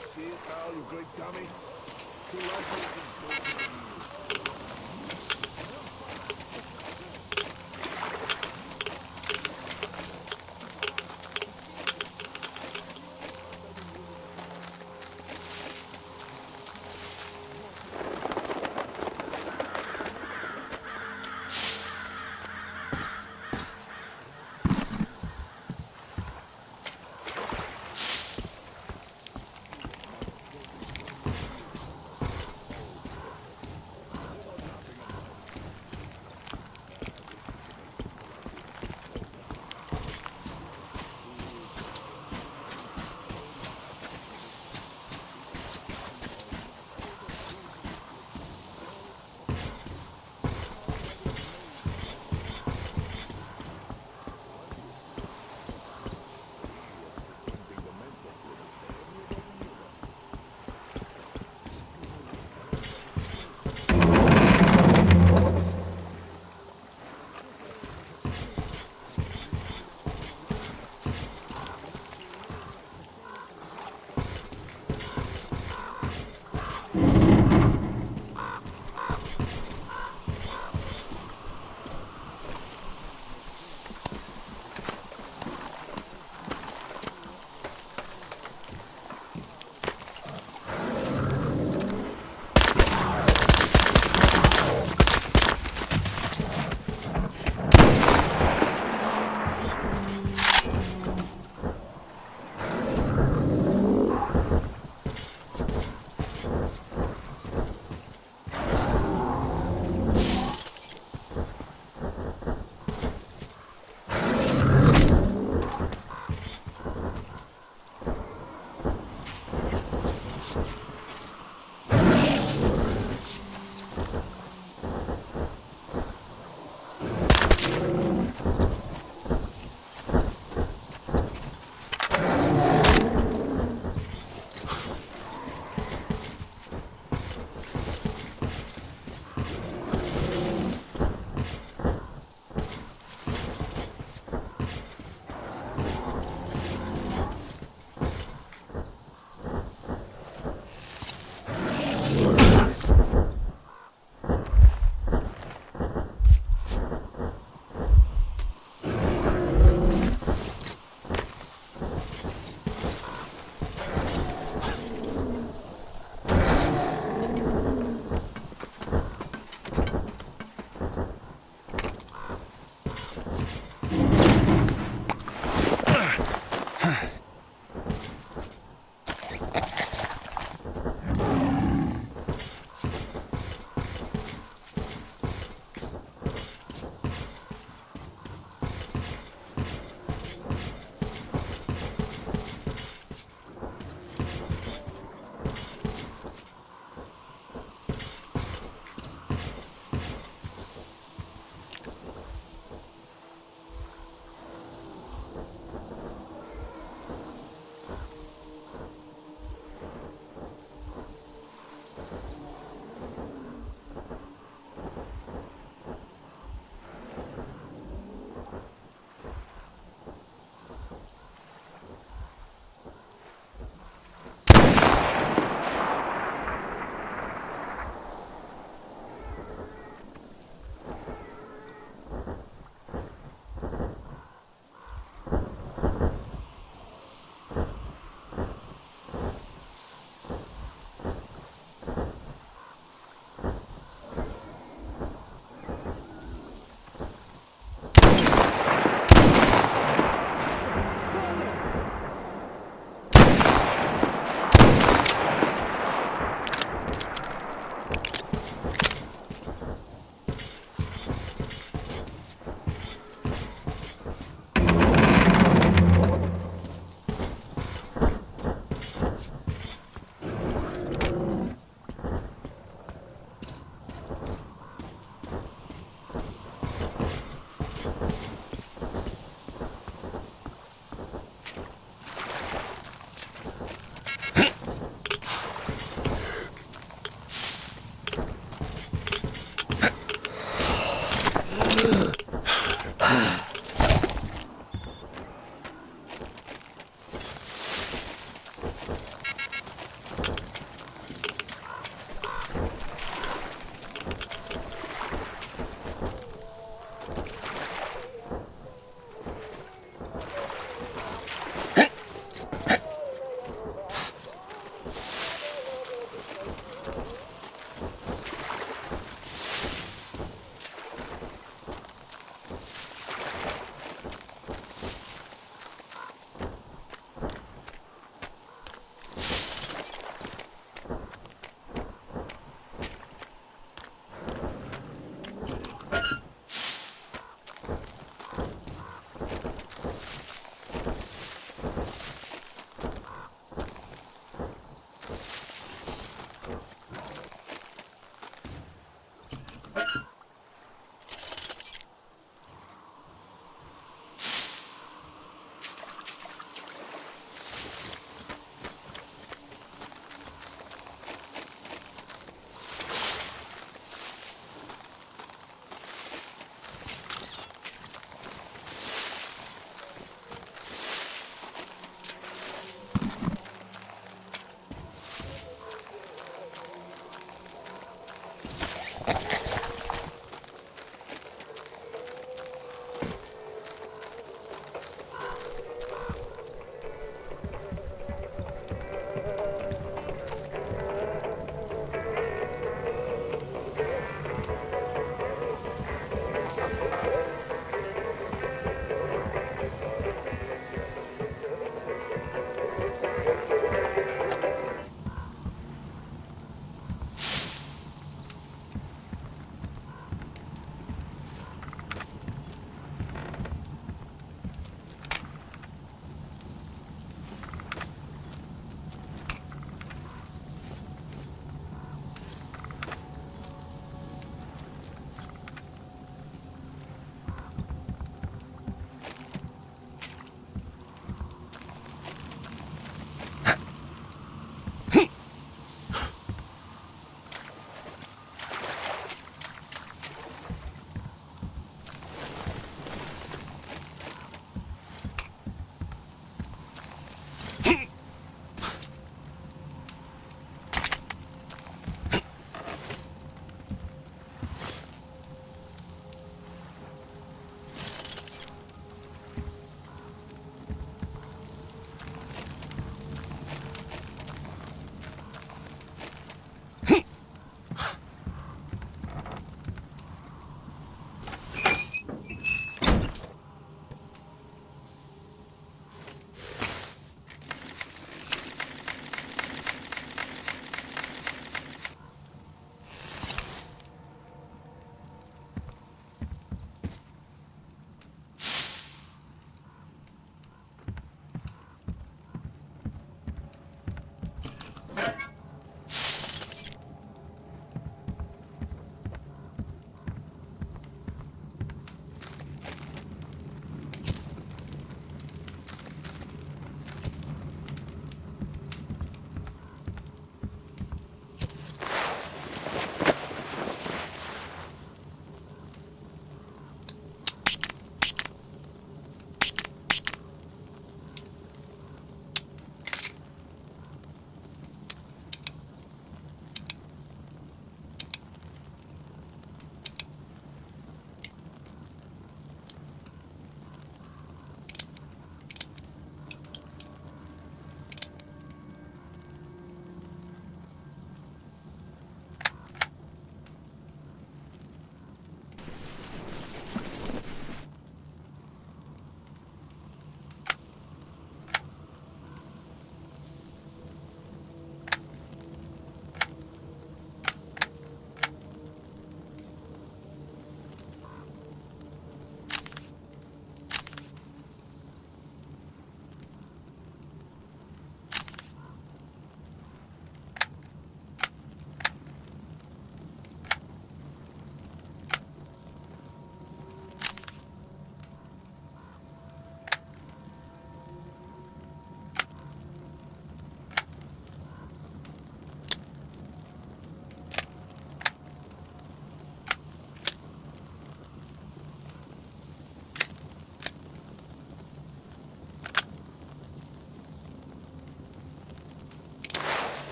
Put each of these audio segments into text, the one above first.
see it now, you great dummy? Two rifles and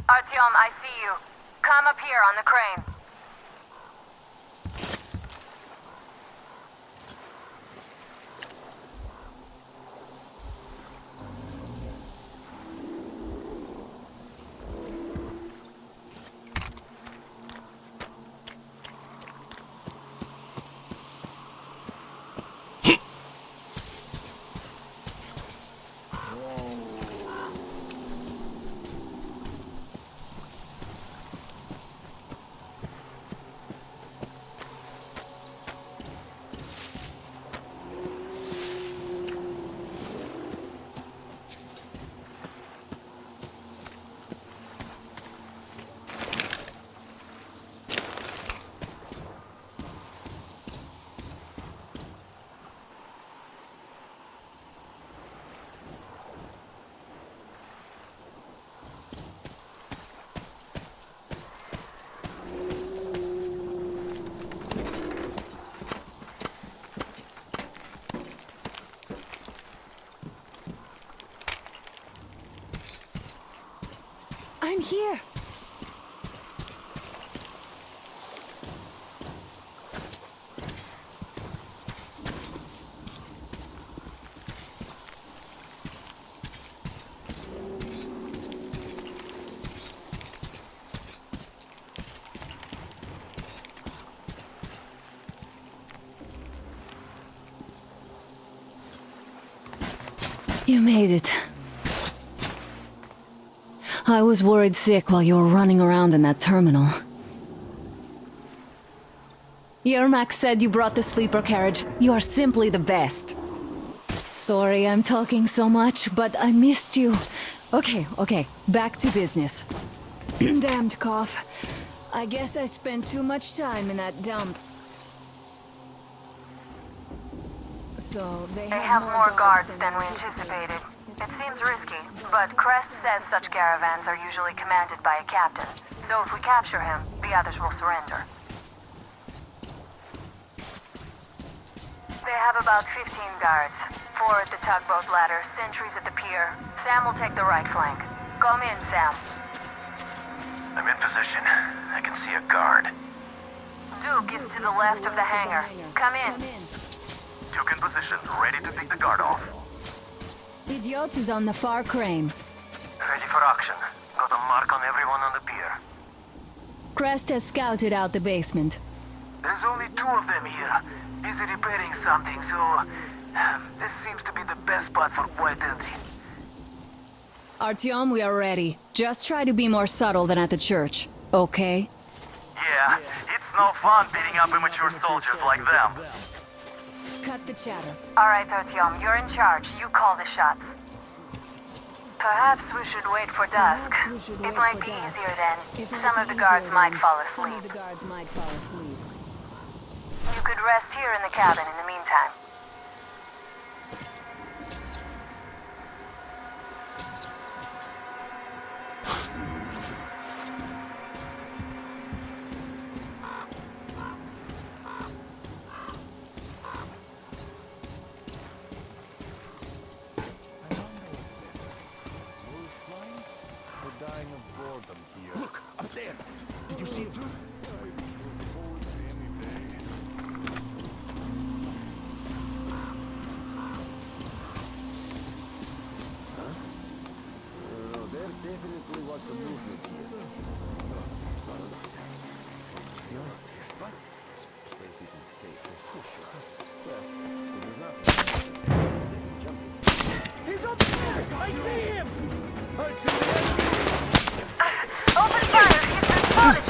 Artyom, I see you. Come up here on the crane. I'm here. You made it. I was worried sick while you were running around in that terminal. Yermak said you brought the sleeper carriage. You are simply the best. Sorry I'm talking so much, but I missed you. Okay, back to business. Damned cough. I guess I spent too much time in that dump. So they have More guards than we anticipated. anticipated. It seems risky, but Crest says such caravans are usually commanded by a captain. So if we capture him, the others will surrender. They have about 15 guards. 4 at the tugboat ladder, sentries at the pier. Sam will take the right flank. Come in, Sam. I'm in position. I can see a guard. Duke is to the left of the hangar. Come in. Duke in position, ready to take the guard off. Idiot is on the far crane. Ready for action. Got a mark on everyone on the pier. Crest has scouted out the basement. There's only 2 of them here. Busy repairing something, so... this seems to be the best spot for quiet entry. Artyom, we are ready. Just try to be more subtle than at the church, okay? Yeah, it's no fun beating up immature soldiers like them. Cut the chatter. Alright, Artyom, you're in charge. You call the shots. Perhaps we should wait for dusk. It might be easier then. Some of the guards might fall asleep. You could rest here in the cabin in the meantime. We're dying of boredom here. Look, up there! Did you see it? There definitely was some movement here. But this place isn't safe, that's for sure. Well, it was not. He's up there! I see him! I see the enemy! Open fire! He's been spotted!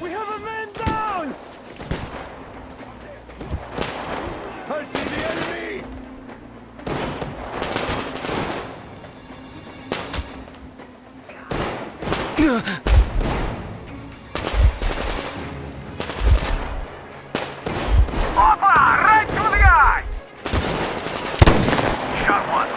We have a man down! I see the enemy! Oppa! Right through the eye! Shot one.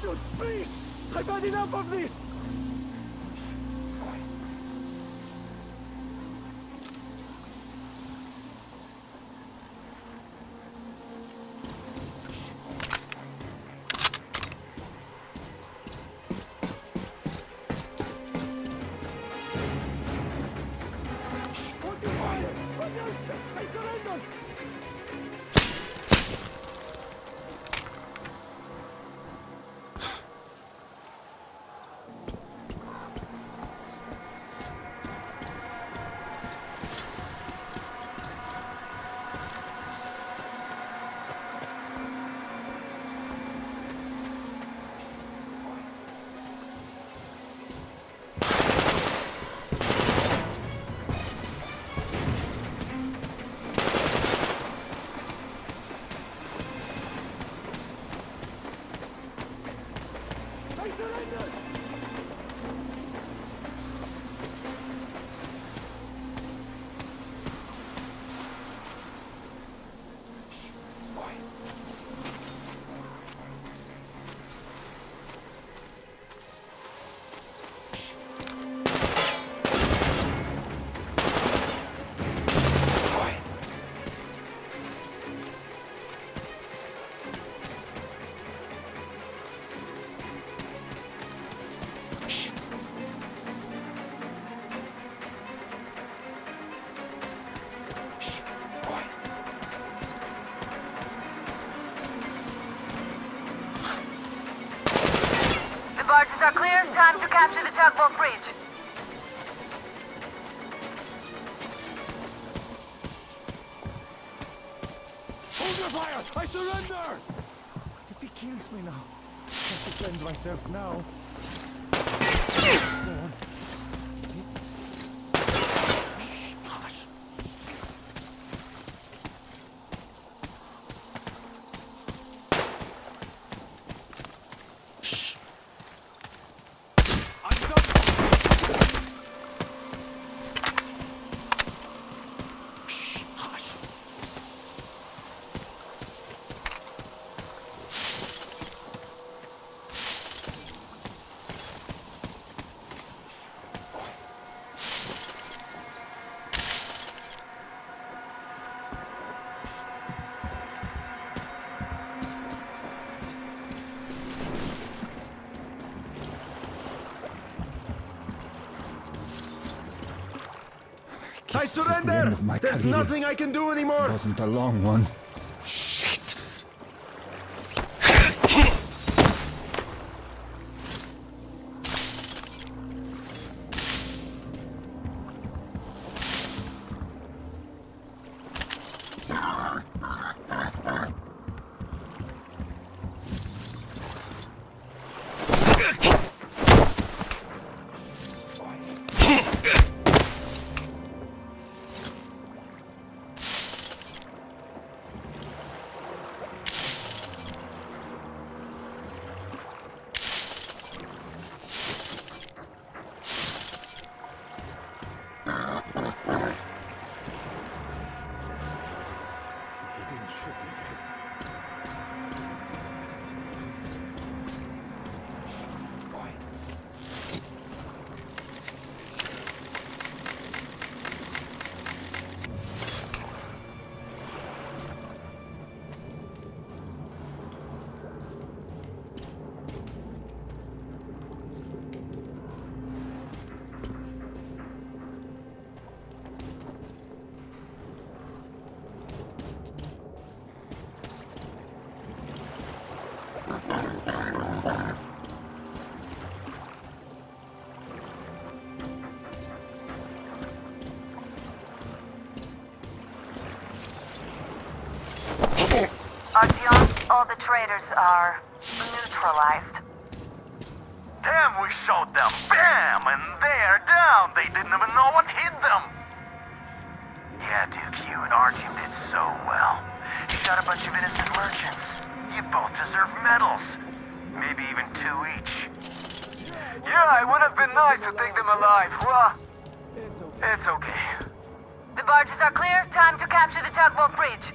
Shoot, please! I've had enough of this! I surrender! I surrender! The barges are clear. Time to capture the tugboat bridge. Hold your fire! I surrender! If he kills me now, I have to defend myself now. Go on. I'm done! I surrender! There's nothing I can do anymore! It wasn't a long one. Shit! Artyom, all the traitors are neutralized. Damn, we shot them. Bam! And they're down. They didn't even know what hit them. Yeah, Duke, you and Artyom did so well. You shot a bunch of innocent merchants. You both deserve medals. Maybe even 2 each. Yeah, it would have been nice to take them alive. Well, it's okay. The barges are clear. Time to capture the tugboat bridge.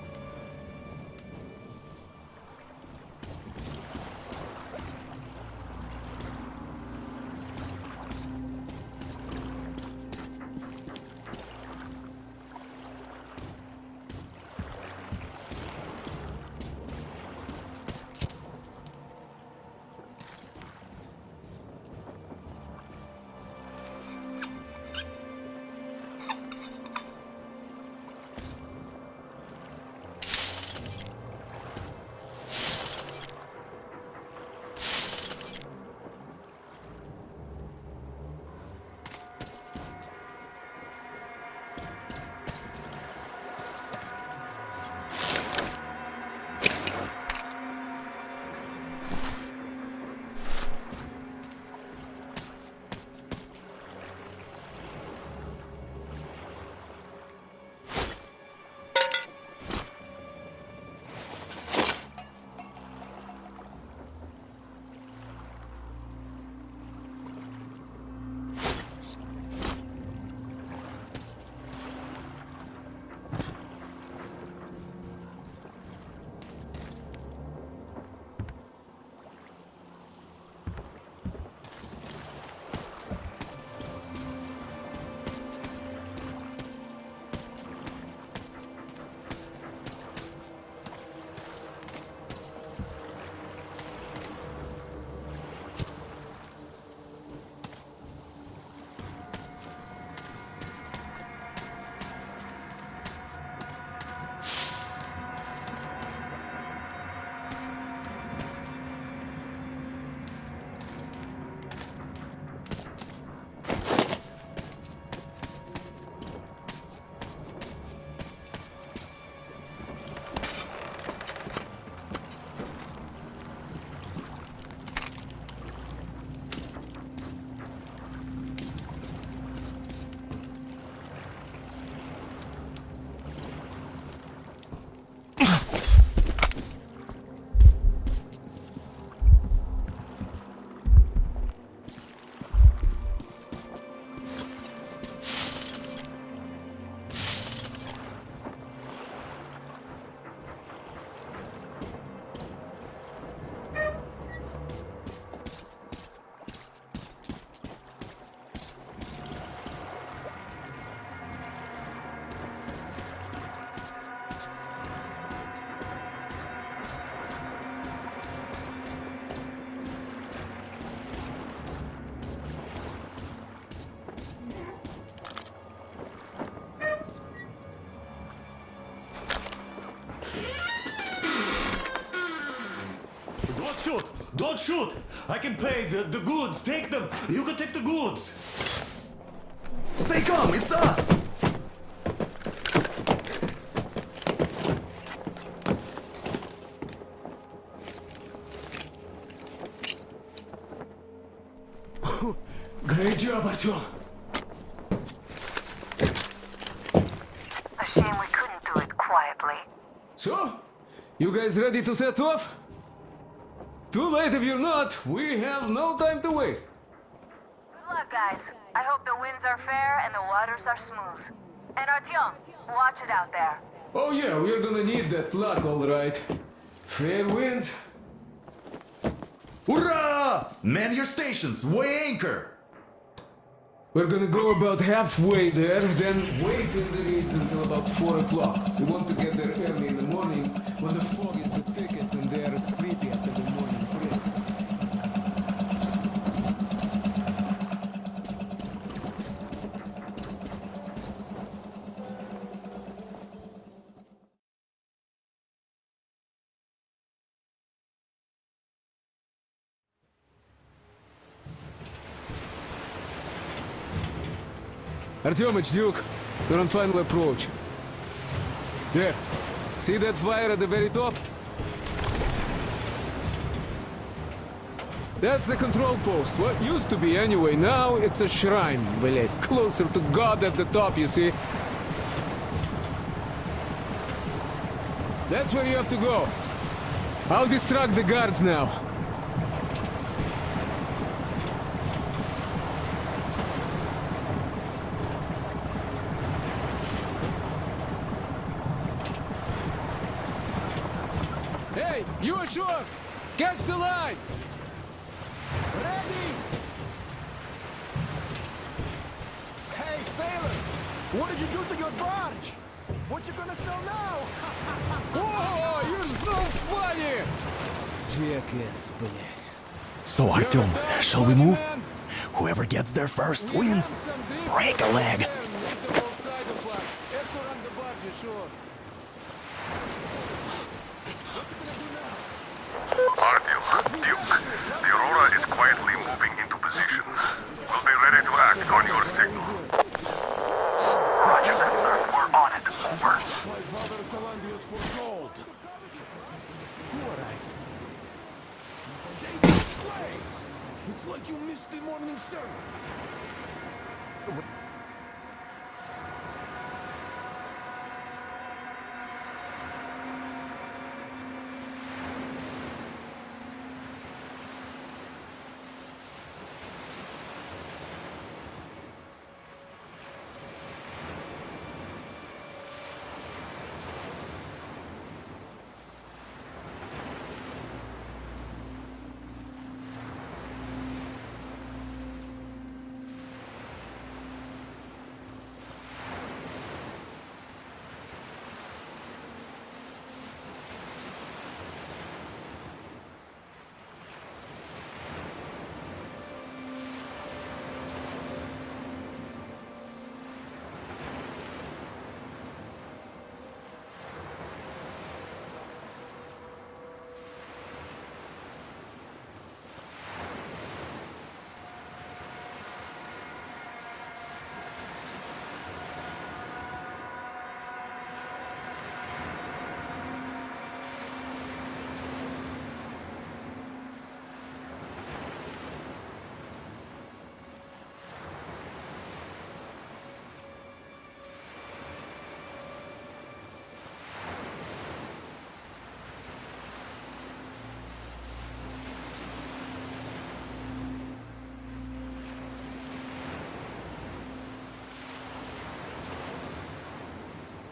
shoot! Don't shoot! I can pay the goods. Take them. You can take the goods. Stay calm, it's us! Great job, Artyom. A shame we couldn't do it quietly. So, you guys ready to set off? Too late if you're not. We have no time to waste. Good luck, guys. I hope the winds are fair and the waters are smooth. And Artyom, watch it out there. Oh yeah, we're gonna need that luck, all right. Fair winds. Hurrah! Man your stations, weigh anchor! We're gonna go about halfway there, then wait in the reeds until about 4 o'clock. We want to get there early in the morning when the fog is the thickest and they are sleepy after the morning break. Artyomich, Duke, we're on final approach. There. See that fire at the very top? That's the control post. What used to be anyway. Now it's a shrine, блять. Closer to God at the top, you see? That's where you have to go. I'll distract the guards now. Hey, you ashore! Catch the line! Ready! Hey, sailor! What did you do to your barge? What you gonna sell now? Whoa, you're so funny! Jackass, блядь. So Artyom, shall we move? Whoever gets there first wins. Break a leg. Artyom, Duke, the Aurora is quietly moving into position. We'll be ready to act on your signal. Roger that, sir. We're on it. Over. My father Salandius for gold. All right. Save the slaves! It's like you missed the morning sermon.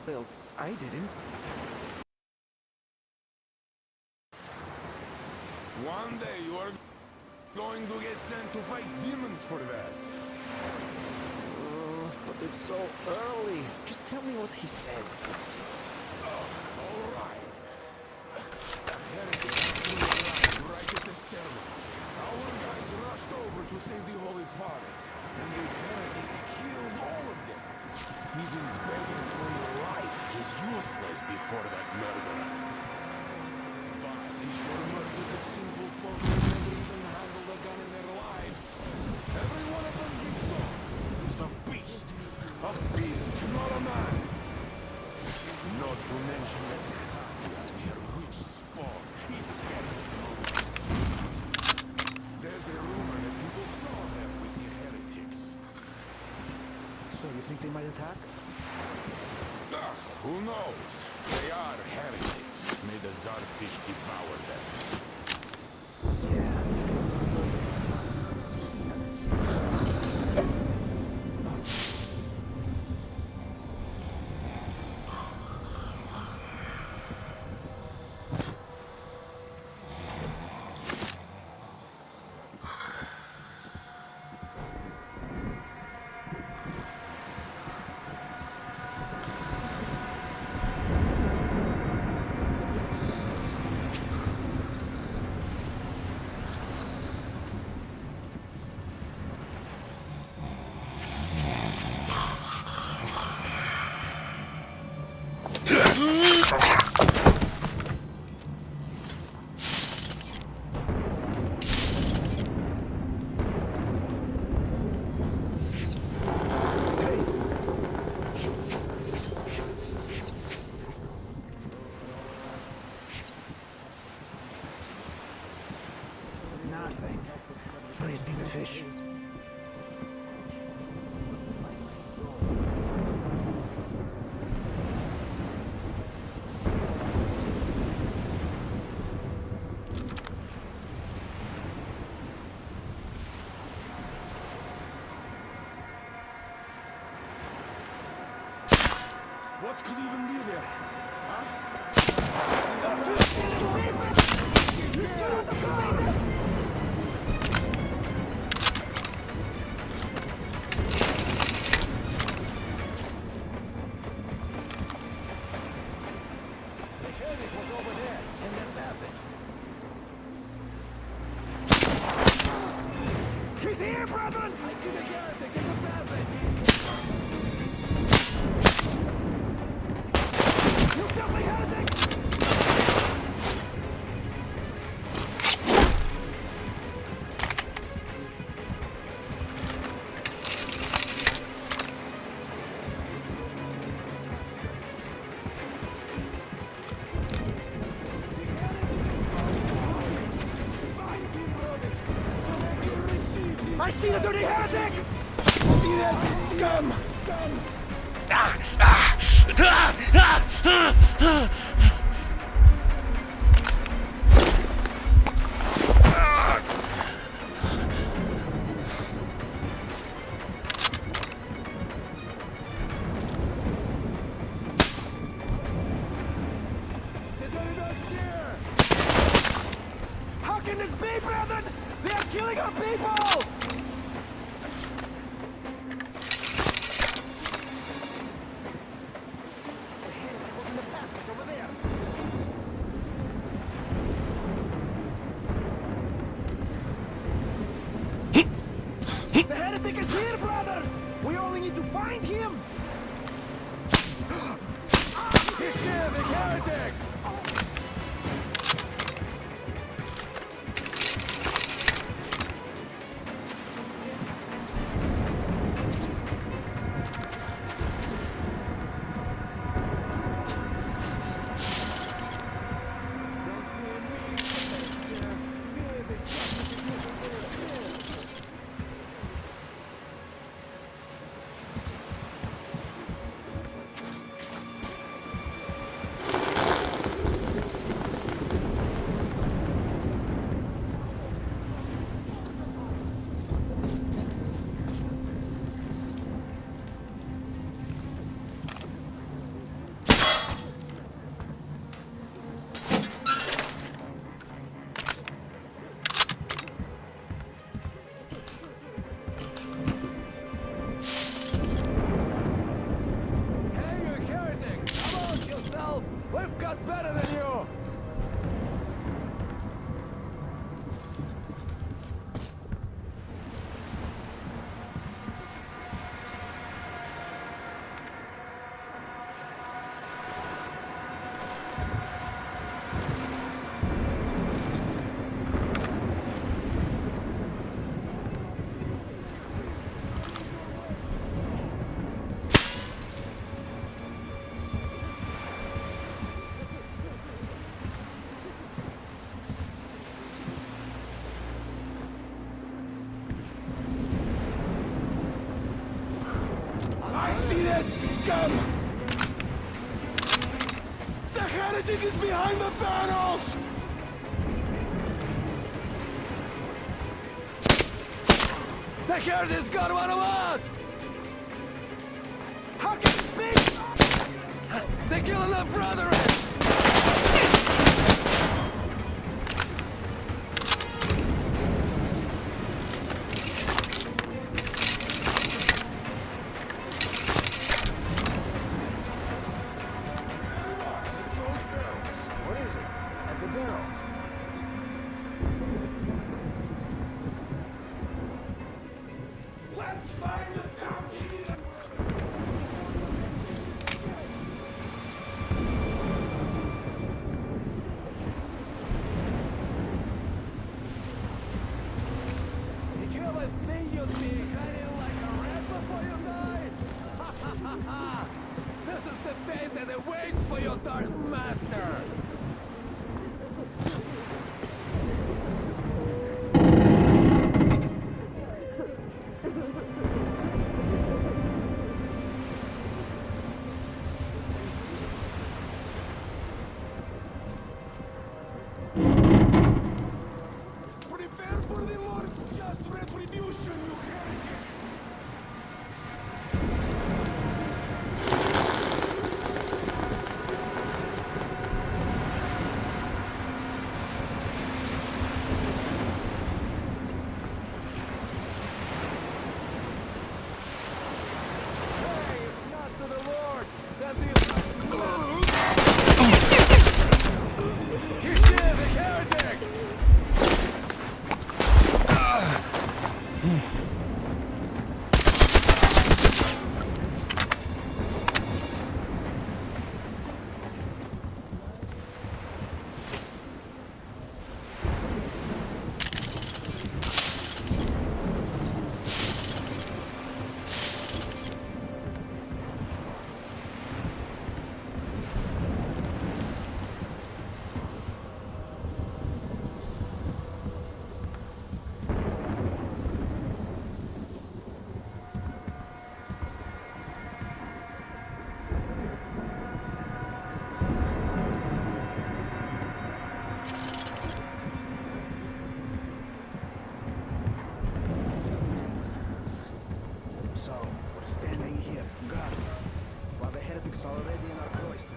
Well, I didn't. One day you are going to get sent to fight demons for that. But it's so early. Just tell me what he said. Oh, all right. The heretic right at the ceremony. Our guys rushed over to save the Holy Father, and the heretic killed all of them. Even begging for your life is useless before that murderer. But These Shorter the simple folk who never even handled a gun in their lives. Every one of them you saw is a beast. A beast, not a man. Not to mention that their rich spawn is scattered among. There's a rumor that people saw them with the heretics. So you think they might attack? Who knows? They are heretics. May the Zarfish devour them. Nothing. Praise be the fish. What could even be there? He's here, brethren! I see the heretic in the passage! You filthy heretic! I see the dirty heretic! See that scum! The dirty dog's here! How can this be, brethren? They are killing our people! The heretic is here, brothers! We only need to find him! He's here, the heretic! We've got better than you! heretic is behind the barrels! The heretic's got one of us! How can this be? They're killing our brethren! What is it? At the barrels. Let's find the bounty! Did you ever think you'd be hiding like a rat before you died? Ha ha ha ha! This is the fate that awaits for your dark master! Prepare for the Lord's just retribution, you heretic! Hey, if not to the Lord, then to you see the heretic! So, we're standing here, guarded, while the heretic's already in our cloister.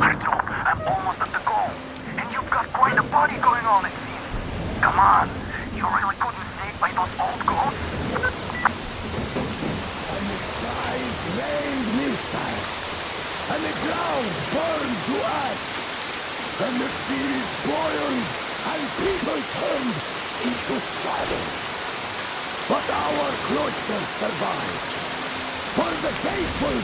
Artyom, I'm almost at the goal. And you've got quite a party going on, it seems. Come on, you really couldn't stay by those old goats? And the skies rained missiles, and the ground burned to ash, and the seas boiled, and people turned into shadows. But our cloister survived, for the faithful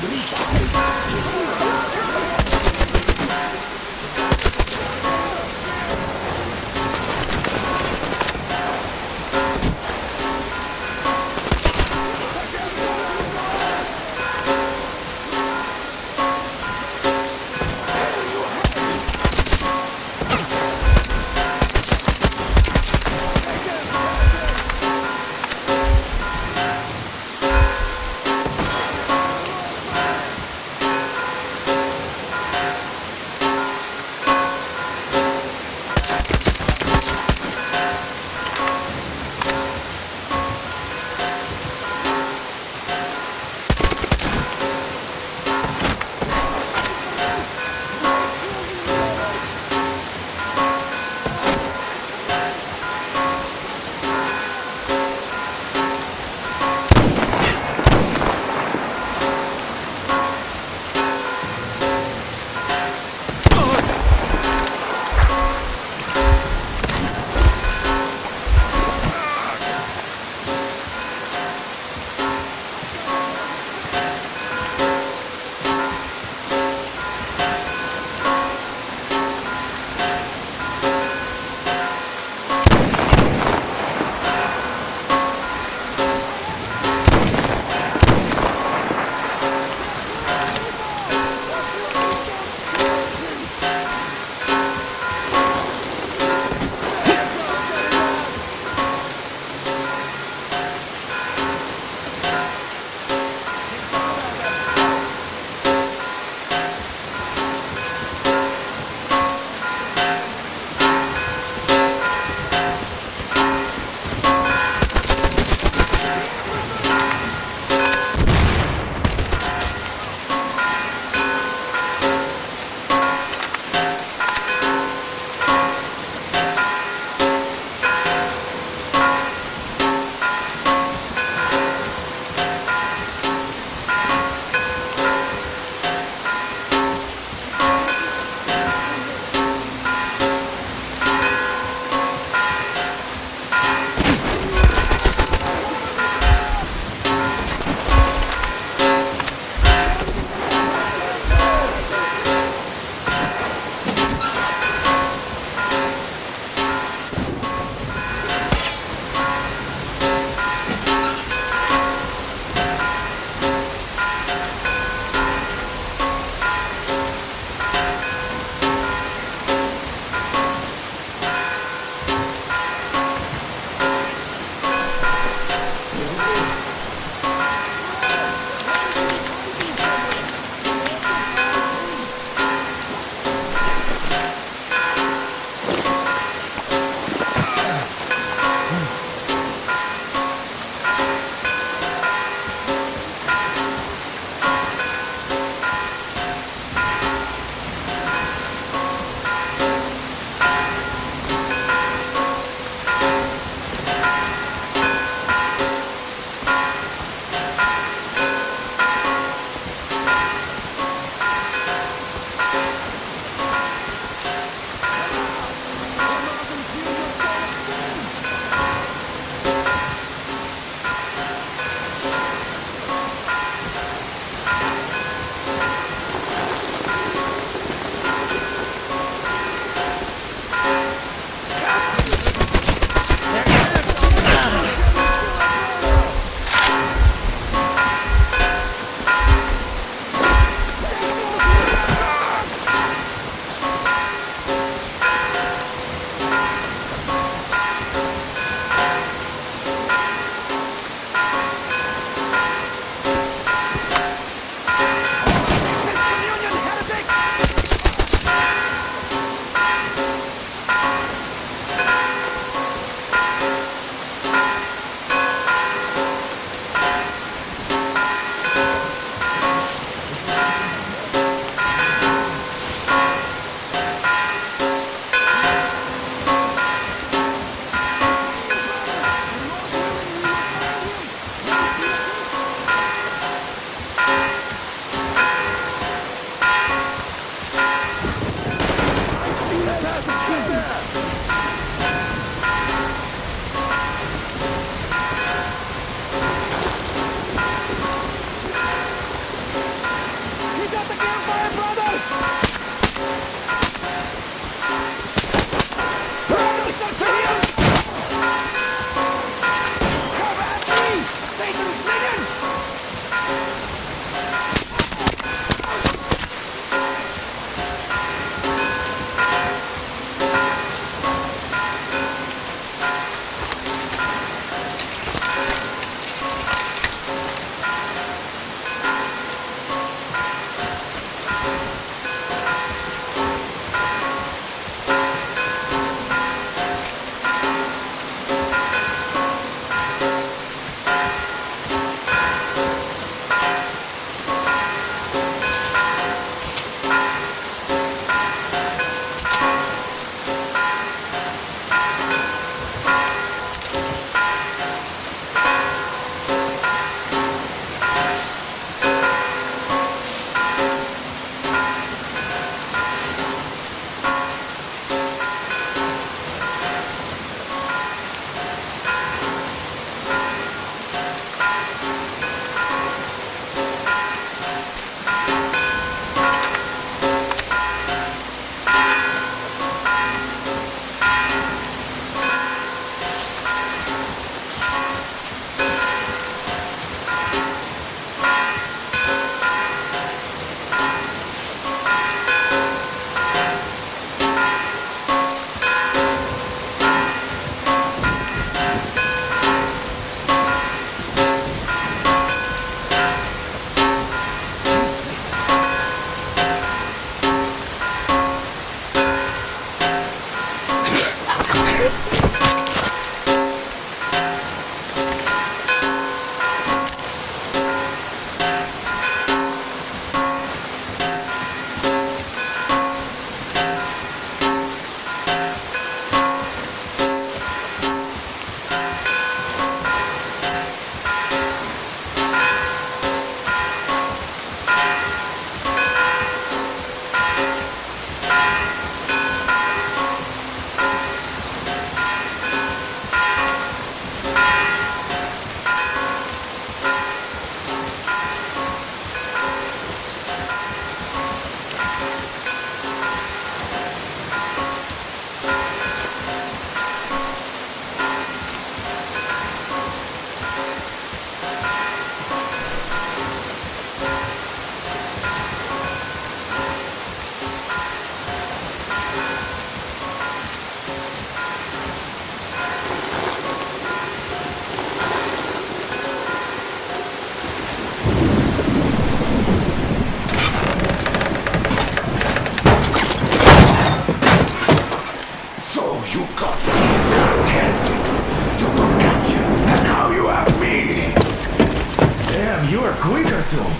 Artyom.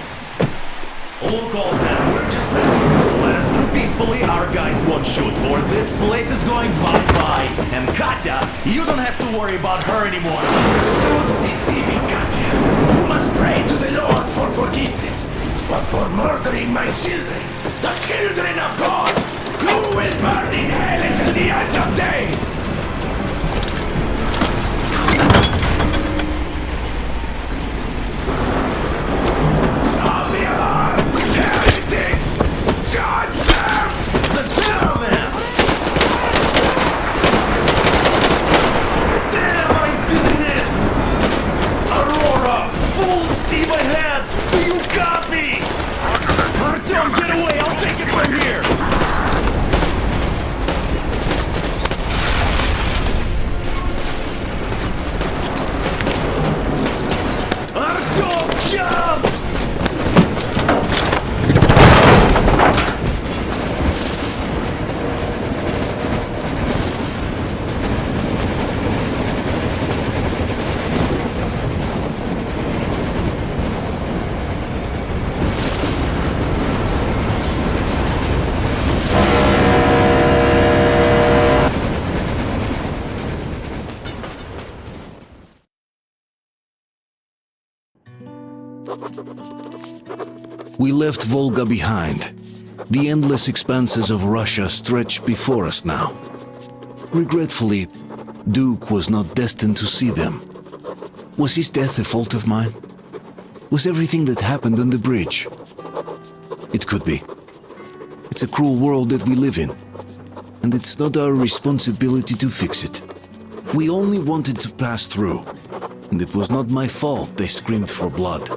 Look, old man, we're just passing through. Let us through peacefully. Our guys won't shoot, or this place is going bye-bye. And Katya, you don't have to worry about her anymore. Understood? Deceiving Katya. You must pray to the Lord for forgiveness. But for murdering my children, the children of God, you will burn in hell until the end of days. Sound the alarm! Heretics! Judge them! The Terramists! Damn, I've been hit! Aurora, full steam ahead! Do you copy? Artyom, get away! I'll take it from here! Artyom, jump! We left Volga behind. The endless expanses of Russia stretched before us now. Regretfully, Duke was not destined to see them. Was his death a fault of mine? Was everything that happened on the bridge? It could be. It's a cruel world that we live in, and it's not our responsibility to fix it. We only wanted to pass through, and it was not my fault they screamed for blood.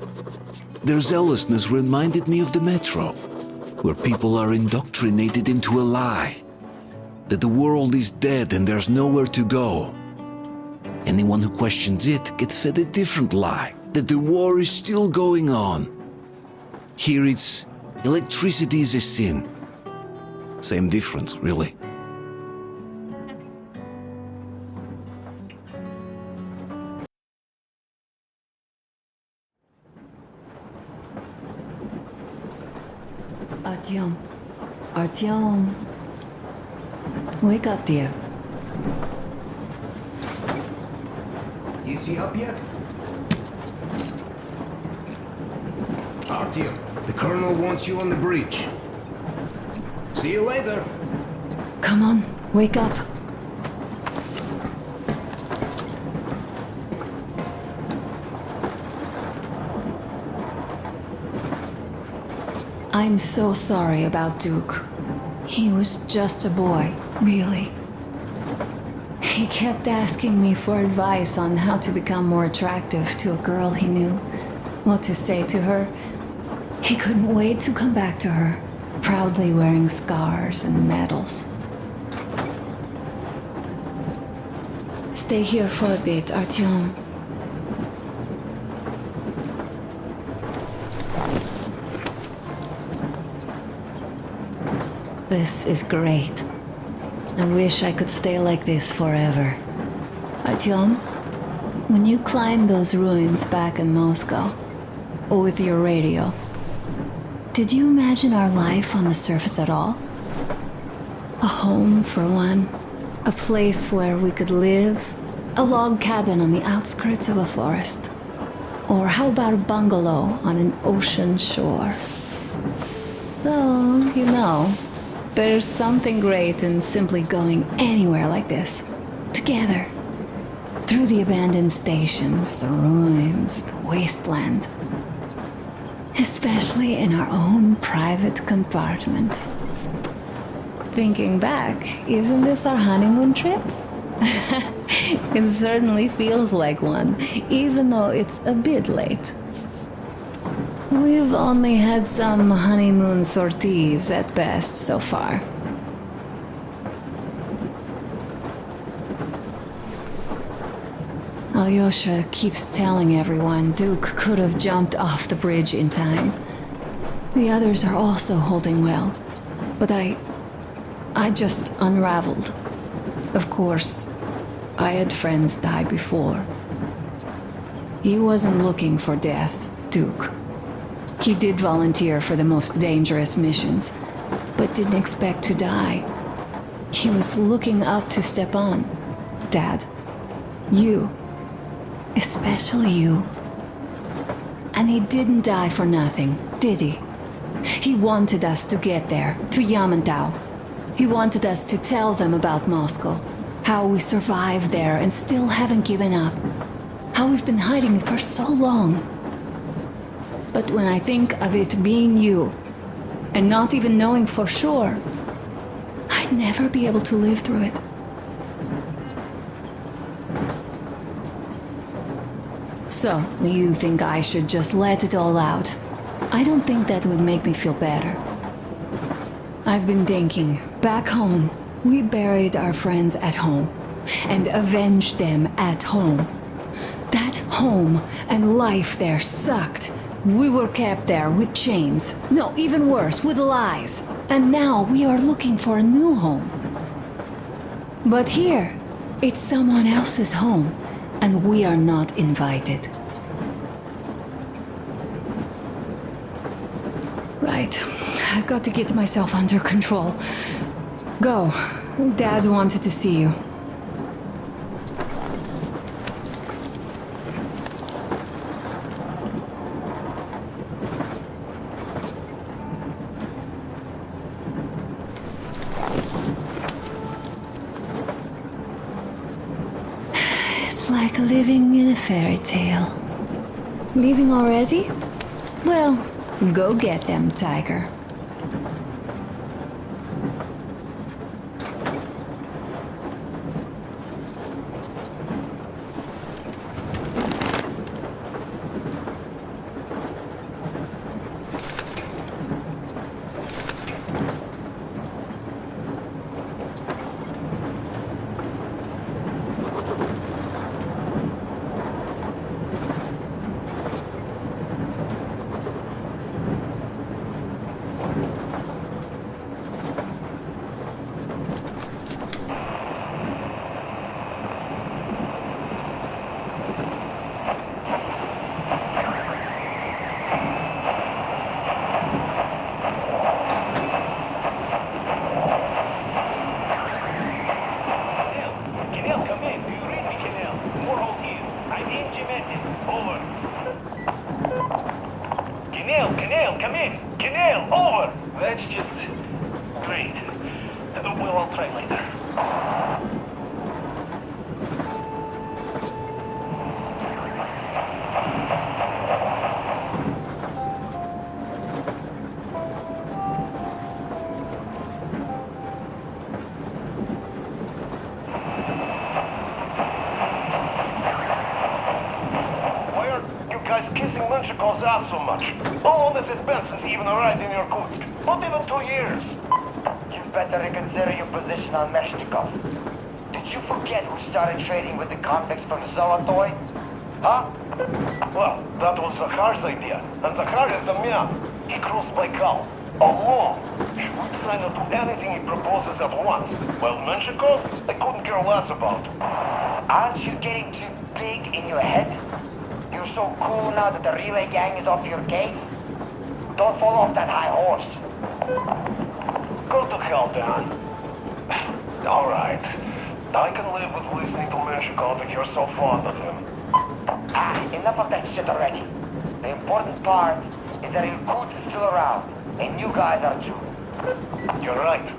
Their zealousness reminded me of the metro, where people are indoctrinated into a lie. That the world is dead and there's nowhere to go. Anyone who questions it gets fed a different lie, that the war is still going on. Here it's electricity is a sin. Same difference, really. Artyom. Artyom. Wake up, dear. Is he up yet? Artyom, the colonel wants you on the bridge. See you later. Come on, wake up. I'm so sorry about Duke. He was just a boy, really. He kept asking me for advice on how to become more attractive to a girl he knew, what to say to her. He couldn't wait to come back to her, proudly wearing scars and medals. Stay here for a bit, Artyom. This is great. I wish I could stay like this forever. Artyom, when you climbed those ruins back in Moscow, with your radio, did you imagine our life on the surface at all? A home, for one. A place where we could live. A log cabin on the outskirts of a forest. Or how about a bungalow on an ocean shore? Well, you know, there's something great in simply going anywhere like this, together, through the abandoned stations, the ruins, the wasteland, especially in our own private compartment. Thinking back, isn't this our honeymoon trip? It certainly feels like one, even though it's a bit late. We've only had some honeymoon sorties at best so far. Alyosha keeps telling everyone Duke could have jumped off the bridge in time. The others are also holding well, but I just unraveled. Of course, I had friends die before. He wasn't looking for death, Duke. He did volunteer for the most dangerous missions, but didn't expect to die. He was looking up to Stepan. Dad, you, especially you. And he didn't die for nothing, did he? He wanted us to get there, to Yamantau. He wanted us to tell them about Moscow, how we survived there and still haven't given up, how we've been hiding it for so long. But when I think of it being you, and not even knowing for sure, I'd never be able to live through it. So, you think I should just let it all out? I don't think that would make me feel better. I've been thinking, back home, we buried our friends at home, and avenged them at home. That home and life there sucked. We were kept there with chains. No, even worse, with lies. And now we are looking for a new home. But here, it's someone else's home, and we are not invited. Right. I've got to get myself under control. Go. Dad wanted to see you. It's like living in a fairy tale. Leaving already? Well, go get them, Tiger. Kenil, come in! Kenil, over! That's just... great. We'll all try later. Kissing Menchikov's ass so much. How long has it been since he even arrived in Irkutsk? Not even 2 years. You better reconsider your position on Meshnikov. Did you forget who started trading with the convicts from Zolotoy? Huh? Well, that was Zakhar's idea. And Zakhar is the man. He crossed Baikal. Alone. He would sign up to anything he proposes at once. While Menshikov, I couldn't care less about. Aren't you getting too big in your head? You're so cool now that the relay gang is off your case? Don't fall off that high horse. Go to hell, Dan. All right. I can live with listening to Menshikov if you're so fond of him. Enough of that shit already. The important part is that Irkutsk is still around, and you guys are too. You're right.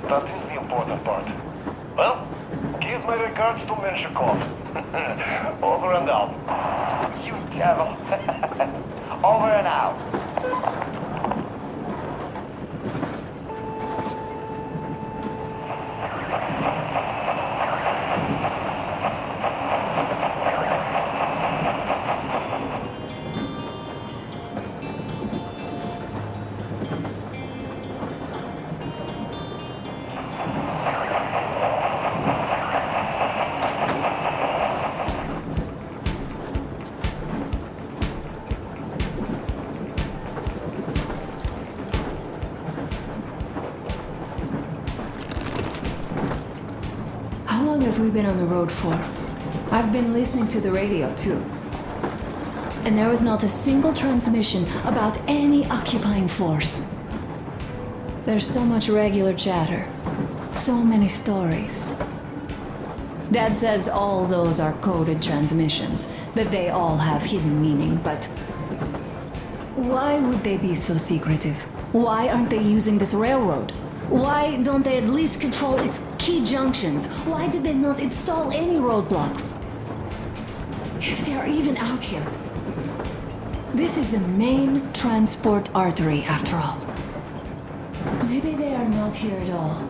That is the important part. Well, give my regards to Menshikov. Over and out. You devil. Over and out. How long have we been on the road for? I've been listening to the radio too. and there was not a single transmission about any occupying force. There's so much regular chatter, so many stories. Dad says all those are coded transmissions, that they all have hidden meaning, but why would they be so secretive? Why aren't they using this railroad? Why don't they at least control its key junctions? Why did they not install any roadblocks? If they are even out here. This is the main transport artery, after all. Maybe they are not here at all.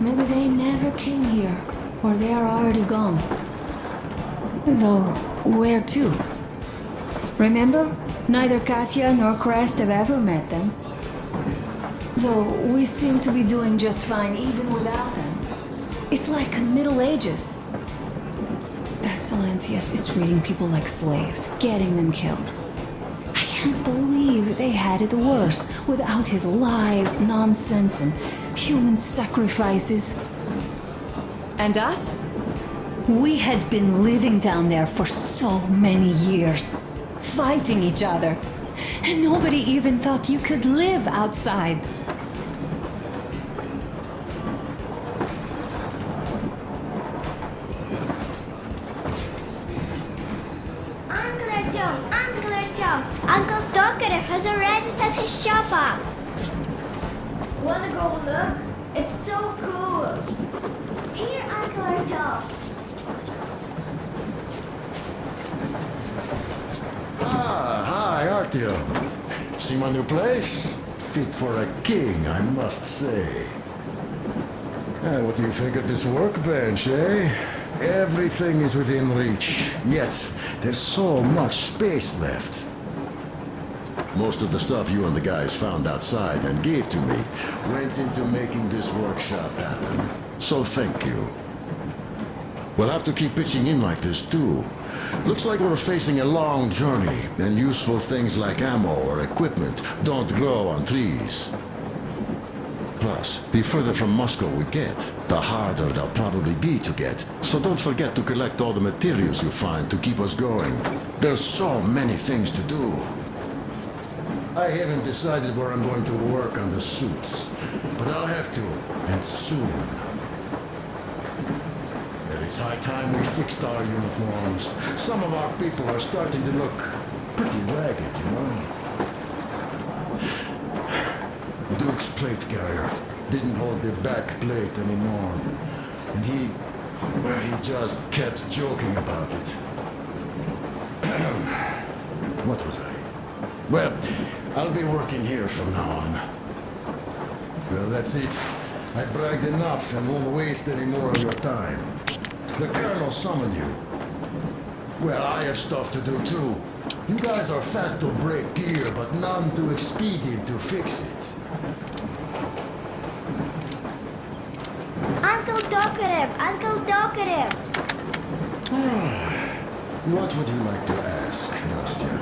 Maybe they never came here, or they are already gone. Though, where to? Remember? Neither Katya nor Crest have ever met them. Though we seem to be doing just fine even without them. It's like Middle Ages. That Silentius is treating people like slaves, getting them killed. I can't believe they had it worse without his lies, nonsense, and human sacrifices. And us? We had been living down there for so many years, fighting each other, and nobody even thought you could live outside. Uncle Tokarev has already set his shop up. Wanna go look? It's so cool. Here, Uncle Artyom. Hi, Artyom. See my new place? Fit for a king, I must say. What do you think of this workbench, eh? Everything is within reach, yet there's so much space left. Most of the stuff you and the guys found outside and gave to me went into making this workshop happen. So thank you. We'll have to keep pitching in like this too. Looks like we're facing a long journey, and useful things like ammo or equipment don't grow on trees. Plus, the further from Moscow we get, the harder they'll probably be to get. So don't forget to collect all the materials you find to keep us going. There's so many things to do. I haven't decided where I'm going to work on the suits, but I'll have to, and soon. And it's high time we fixed our uniforms. Some of our people are starting to look pretty ragged, you know? Duke's plate carrier didn't hold the back plate anymore. And he just kept joking about it. What was I? Well, I'll be working here from now on. Well, that's it. I bragged enough and won't waste any more of your time. The Colonel summoned you. Well, I have stuff to do too. You guys are fast to break gear, but none too expedient to fix it. Uncle Tokarev! Uncle Tokarev! What would you like to ask, Nastya?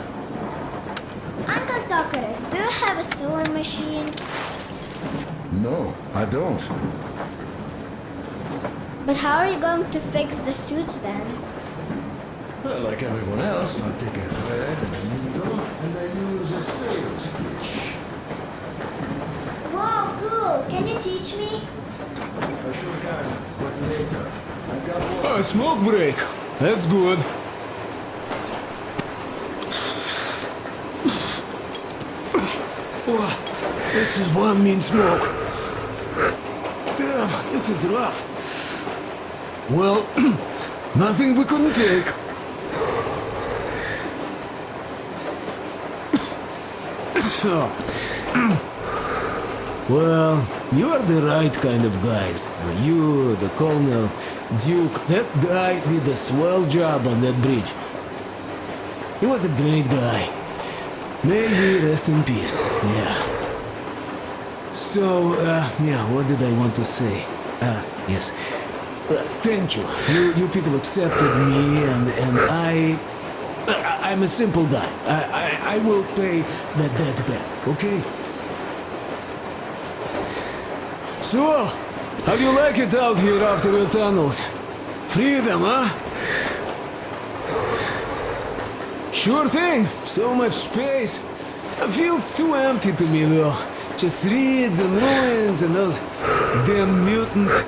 Uncle Tokarev, do you have a sewing machine? No, I don't. But how are you going to fix the suits then? Well, like everyone else, I take a thread and a needle, and I use a sail stitch. Wow, cool! Can you teach me? I sure can, but later. I got one. A smoke break. That's good. Oh, this is one mean smoke. Damn, this is rough. Well, nothing we couldn't take. Well, you are the right kind of guys. You, the Colonel, Duke, that guy did a swell job on that bridge. He was a great guy. May he rest in peace, yeah. So, yeah, what did I want to say? Yes. Thank you. You people accepted me, and I'm a simple guy. I will pay that debt back, okay? So, how do you like it out here after the tunnels? Freedom, huh? Sure thing. So much space. It feels too empty to me, though. Just reeds and ruins and those damn mutants.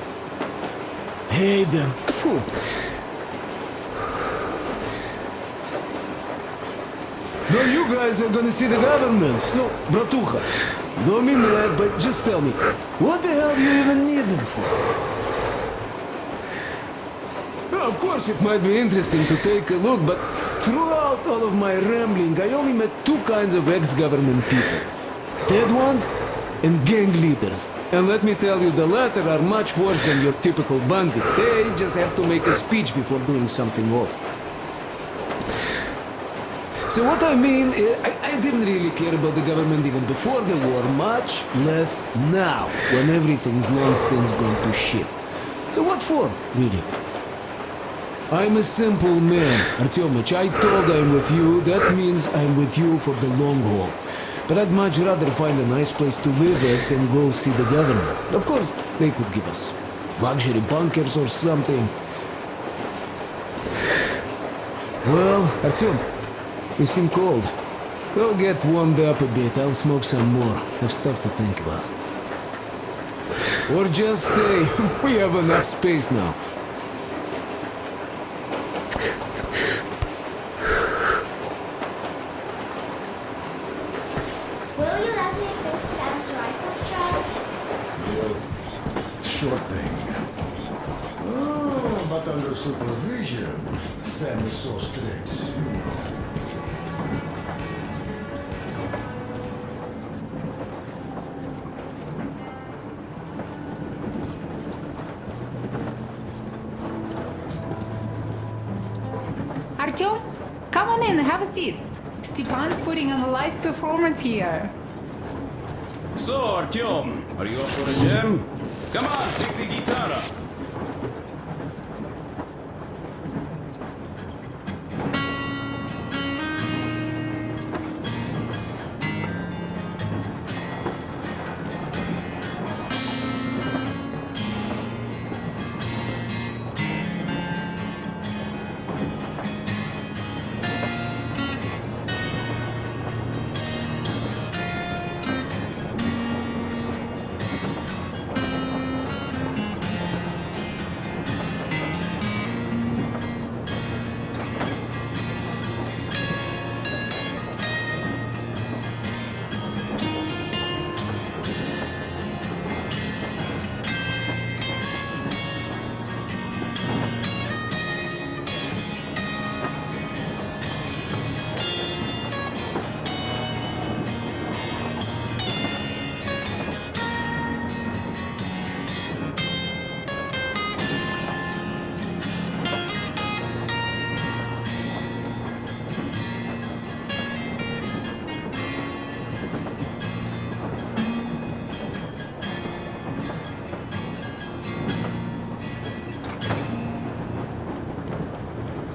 Hate them. Phew. No, you guys are gonna see the government. So, bratucha, don't be mad, but just tell me, what the hell do you even need them for? Well, of course, it might be interesting to take a look, but throughout all of my rambling, I only met two kinds of ex-government people. Dead ones and gang leaders. And let me tell you, the latter are much worse than your typical bandit. They just have to make a speech before doing something awful. So what I mean, I didn't really care about the government even before the war, much less now, when everything's long since gone to shit. So what for, really? I'm a simple man, Artyomich. I told I'm with you, that means I'm with you for the long haul. But I'd much rather find a nice place to live at than go see the government. Of course, they could give us luxury bunkers or something. Well, Artyom, you seem cold. Go get warmed up a bit, I'll smoke some more. Have stuff to think about. Or just stay. We have enough space now. Will you let me fix Sam's rifle strap? Sure thing. Oh, but under supervision. Sam is so strict. Artyom, come on in, have a seat. Stepan's putting on a live performance here. So, Artyom, are you up for a jam? Come on, take the guitar.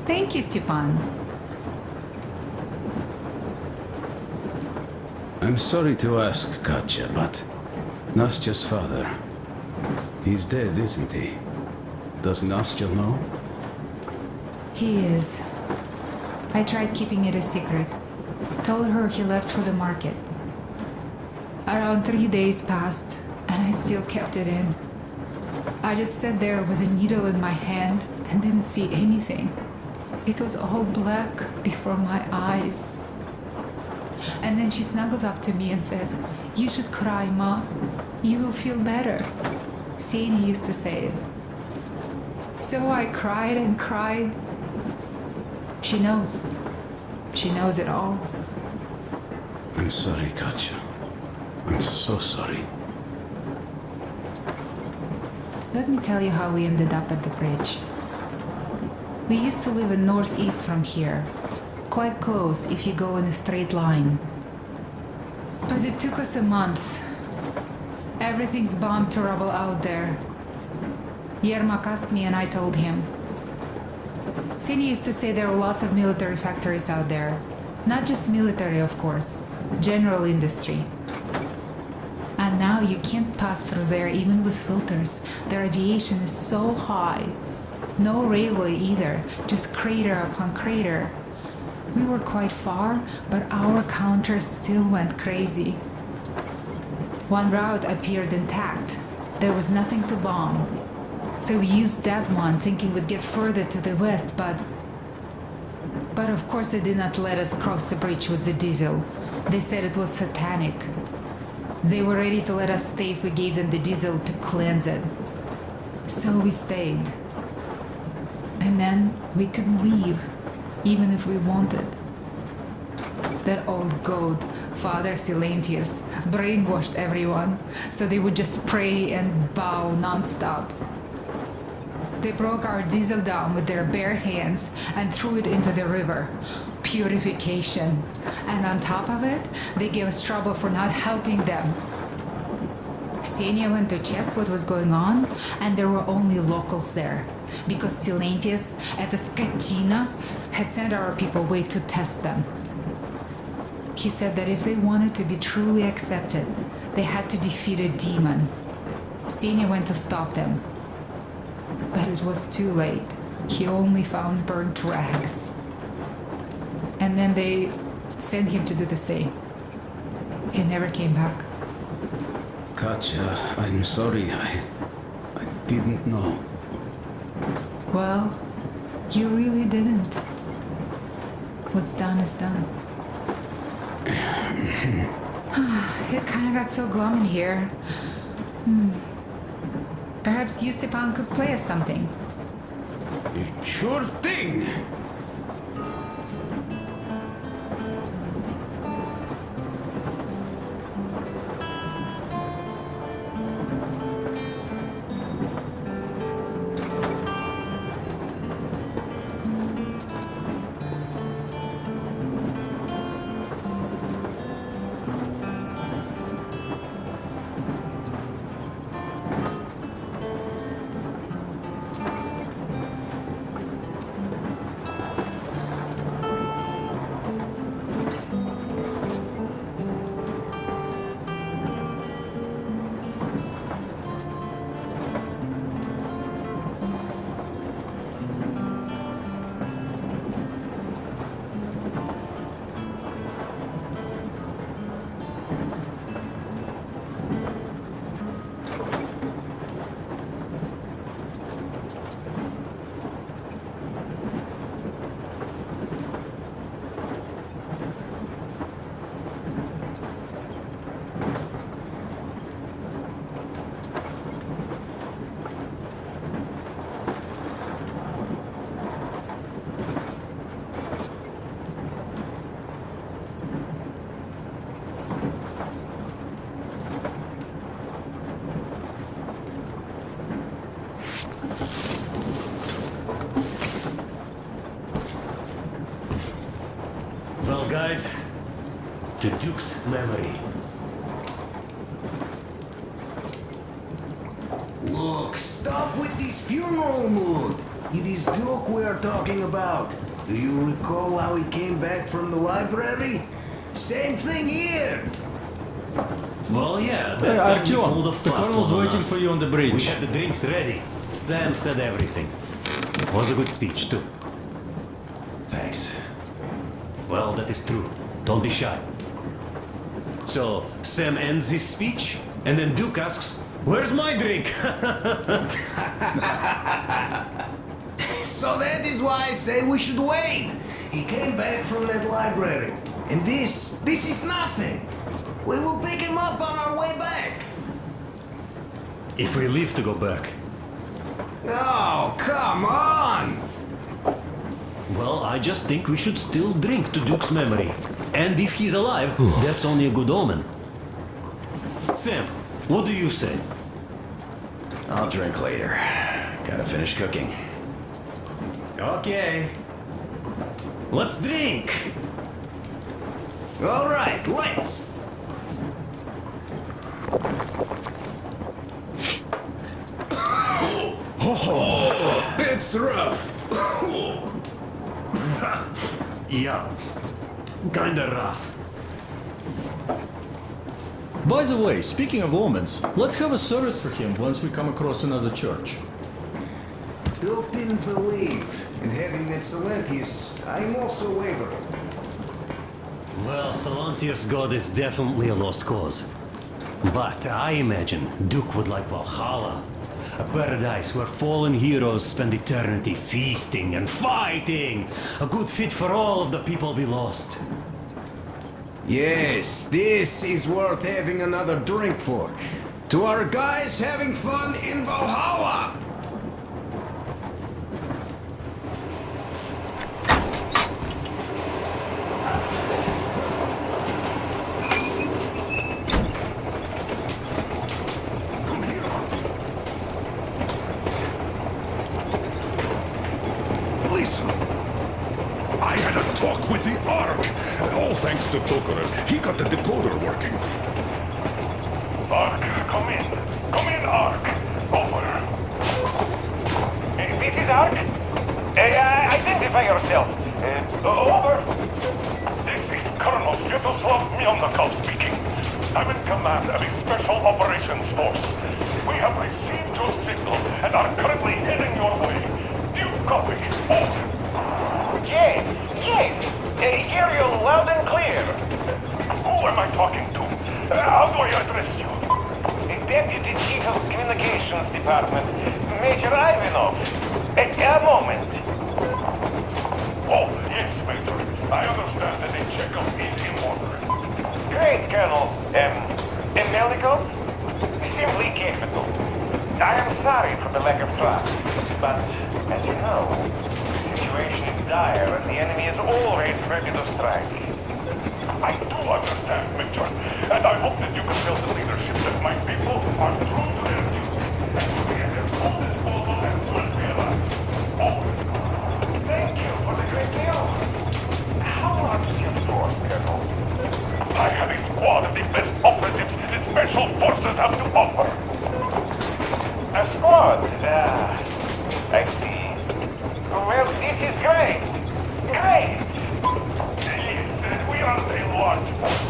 Thank you, Stepan. I'm sorry to ask, Katya, but Nastya's father, he's dead, isn't he? Does Nastya know? He is. I tried keeping it a secret. Told her he left for the market. Around 3 days passed, and I still kept it in. I just sat there with a needle in my hand and didn't see anything. It was all black before my eyes. And then she snuggles up to me and says, "You should cry, Ma. You will feel better." Sani used to say it. So I cried and cried. She knows. She knows it all. I'm sorry, Katya. I'm so sorry. Let me tell you how we ended up at the bridge. We used to live in northeast from here. Quite close if you go in a straight line. But it took us a month. Everything's bombed to rubble out there. Yermak asked me and I told him. Sini used to say there were lots of military factories out there. Not just military, of course. General industry. And now you can't pass through there even with filters. The radiation is so high. No railway either, just crater upon crater. We were quite far, but our counters still went crazy. One route appeared intact. There was nothing to bomb. So we used that one, thinking we'd get further to the west, but of course they did not let us cross the bridge with the diesel. They said it was satanic. They were ready to let us stay if we gave them the diesel to cleanse it. So we stayed. And then we could leave, even if we wanted. That old goat, Father Silentius, brainwashed everyone, so they would just pray and bow non-stop. They broke our diesel down with their bare hands and threw it into the river. Purification. And on top of it, they gave us trouble for not helping them. Xenia went to check what was going on, and there were only locals there, because Silentius at the Skatina had sent our people away to test them. He said that if they wanted to be truly accepted, they had to defeat a demon. Xenia went to stop them. But it was too late. He only found burnt rags. And then they sent him to do the same. He never came back. Katja, I'm sorry. I didn't know. Well, you really didn't. What's done is done. It kind of got so glum in here. Perhaps you, Stepan, could play us something. Sure thing. Well, guys, to Duke's memory. Look, stop with this funeral mood. It is Duke we are talking about. Do you recall how he came back from the library? Same thing here. Well, yeah, Hey, that time you Artyom, pulled a the fast colonel's one on waiting us. for you on the bridge. We had the drinks ready. Sam said everything. Was a good speech, too. Thanks. Well, that is true. Don't be shy. So, Sam ends his speech, and then Duke asks, "Where's my drink?" So that is why I say we should wait. He came back from that library. And this is nothing. We will pick him up on our way back. If we leave to go back. Oh, come on! Well, I just think we should still drink to Duke's memory. And if he's alive, that's only a good omen. Sam, what do you say? I'll drink later. Gotta finish cooking. Okay. Let's drink! All right, let's. Oh, it's rough. Yeah, kinda rough. By the way, speaking of omens, let's have a service for him once we come across another church. Duke didn't believe, and having met Silentius, I'm also wavering. Well, Salantir's god is definitely a lost cause. But I imagine Duke would like Valhalla. A paradise where fallen heroes spend eternity feasting and fighting. A good fit for all of the people we lost. Yes, this is worth having another drink for. To our guys having fun in Valhalla! Listen, I had a talk with the Ark. All thanks to Tokarev. He got the decoder working. Ark, come in. Come in, Ark. Over. This is Ark. Identify yourself. Over. This is Colonel Sviatoslav Myelnikov speaking. I'm in command of a special operations force. We have received your signal and are currently heading your way. Do you copy? Over. Yes. Hear you loud and clear. Who am I talking to? How do I address you? Deputy Chief of Communications Department, Major Ivanov. A moment. Oh, yes, Major. I understand that the checkup is in order. Great, Colonel. Melnikov? Simply capital. I am sorry for the lack of trust, but, as you know, the situation is dire and the enemy is always ready to strike. I do understand, Major, and I hope that you can tell the leadership that my people are true to their duty and will be at their full disposal as soon as we arrive. Over. Thank you for the great news. How large is your force, Colonel? I have a squad of the best operatives the Special Forces have to offer. A squad? I see. Well, this is great. Great! We are a large force,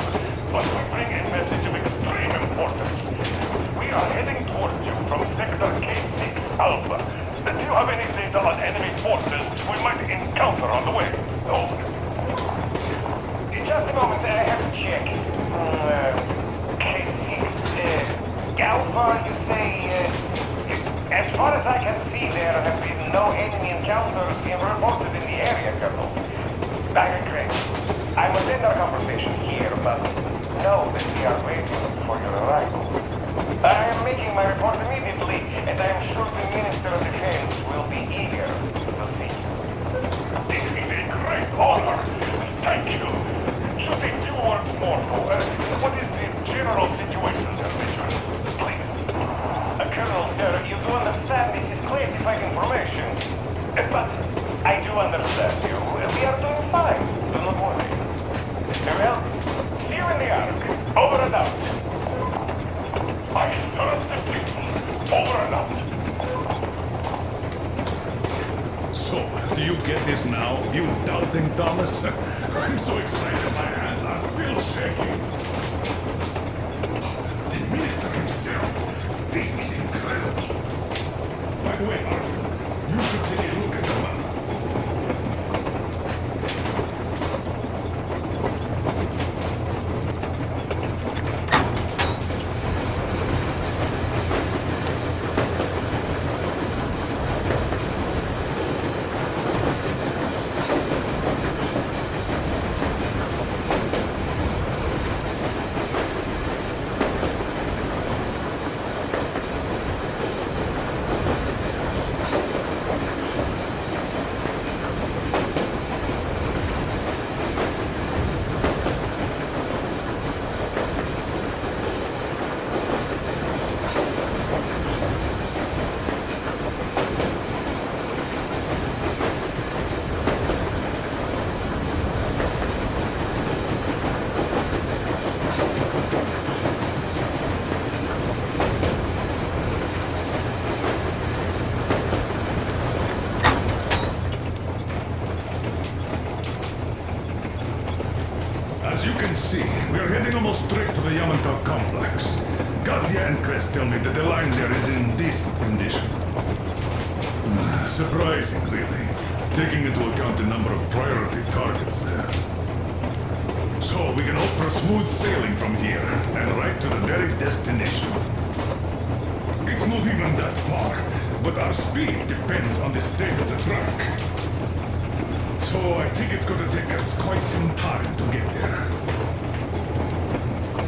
but we bring a message of extreme importance. We are heading towards you from Sector K6 Alpha. Do you have any data on enemy forces we might encounter on the way? Over. In just a moment, I have to check. K6 Alpha, you say? As far as I can see, there have been no enemy encounters reported in the area, Colonel. I regret. I must end our conversation here, but know that we are waiting for your arrival. I am making my report immediately, and I am sure the Minister of Defense will be eager to see you. This is a great honor. Thank you. Just a few words more. What is the general situation, Major? Please. Colonel, sir, you do understand this is classified information. But I do understand you. We are doing fine. Do not worry. Well, see you in the Ark. Over and out. I serve the people. Over and out. So, do you get this now, you doubting Thomas? I'm so excited my hands are still shaking. The Minister himself. This is incredible. By the way, Arthur, you should take a look at the map. As you can see, we are heading almost straight for the Yamato complex. Katya and Crest tell me that the line there is in decent condition. Surprising, really, taking into account the number of priority targets there. So we can hope for smooth sailing from here, and right to the very destination. It's not even that far, but our speed depends on the state of the track. So I think it's going to take us quite some time to get there.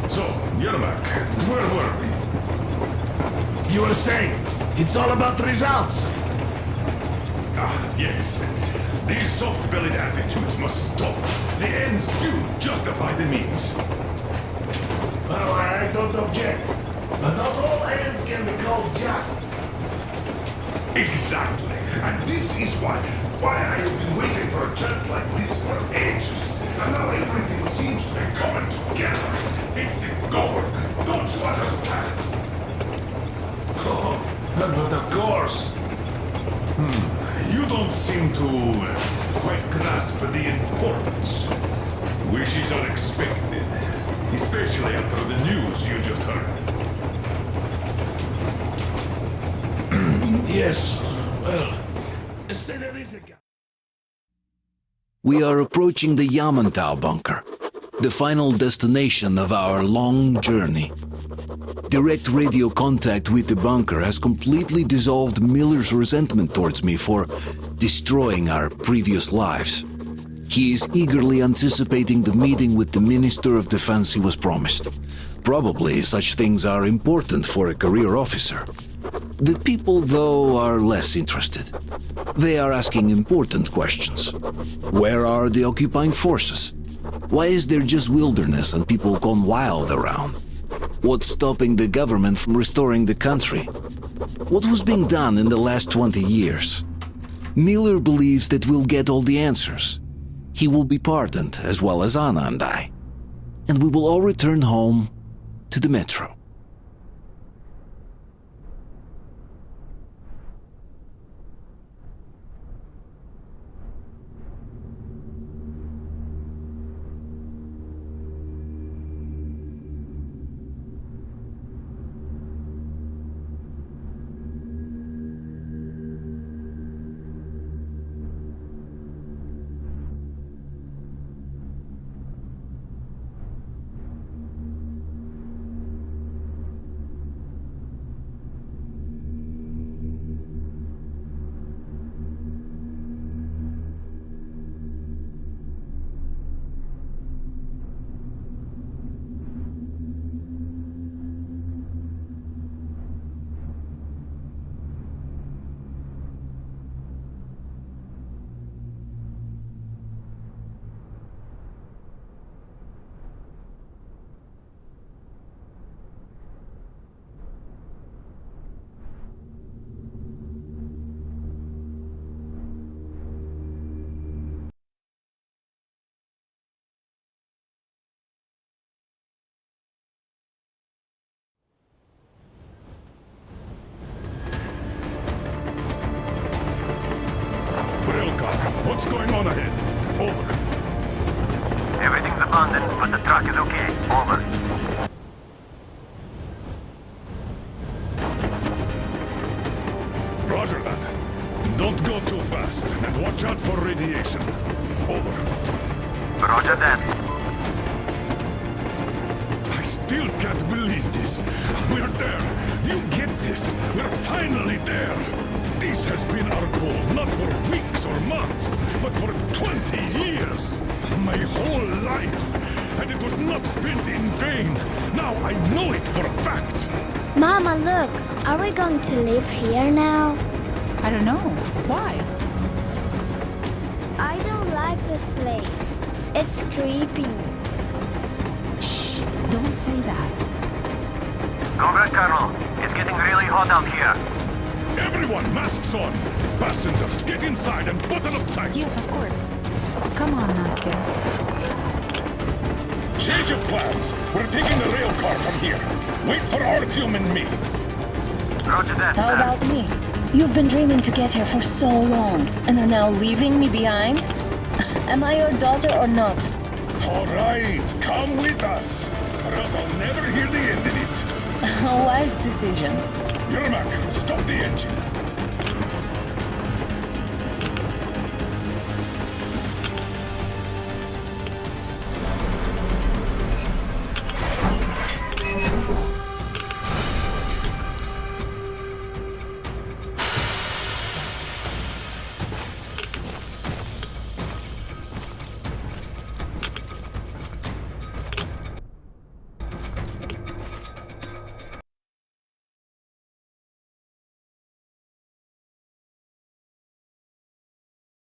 So, Yermak, where were we? You were saying, it's all about results. Ah, yes. These soft-bellied attitudes must stop. The ends do justify the means. Well, I don't object. But not all ends can be called just. Exactly. And this is why I have been waiting for a chance like this for ages. And now everything seems to be coming together. It's the government. Don't you understand? Oh, but of course. You don't seem to quite grasp the importance, which is unexpected, especially after the news you just heard. Yes. Well, say there is a guy. We are approaching the Yamantau bunker, the final destination of our long journey. Direct radio contact with the bunker has completely dissolved Miller's resentment towards me for destroying our previous lives. He is eagerly anticipating the meeting with the Minister of Defense he was promised. Probably such things are important for a career officer. The people, though, are less interested. They are asking important questions. Where are the occupying forces? Why is there just wilderness and people gone wild around? What's stopping the government from restoring the country? What was being done in the last 20 years? Miller believes that we'll get all the answers. He will be pardoned, as well as Anna and I. And we will all return home to the metro. What's going on ahead? Over. Everything's abandoned, but the truck is okay. Over. Roger that. Don't go too fast, and watch out for radiation. Over. Roger that. I still can't believe this. We're there. You get this? We're finally there. This has been our goal, not for weeks or months, but for 20 years. My whole life. And it was not spent in vain. Now I know it for a fact. Mama, look. Are we going to live here now? I don't know. Why? I don't like this place. It's creepy. Shh. Don't say that. Congress, Colonel. It's getting really hot out here. Everyone, masks on! Passengers, get inside and button up tight! Yes, of course. Come on, Nastya. Change of plans. We're taking the rail car from here. Wait for Artyom and me. Roger that, How about me? You've been dreaming to get here for so long, and are now leaving me behind? Am I your daughter or not? All right, come with us. Or else I'll never hear the end of it. A wise decision. Yermak, stop the engine.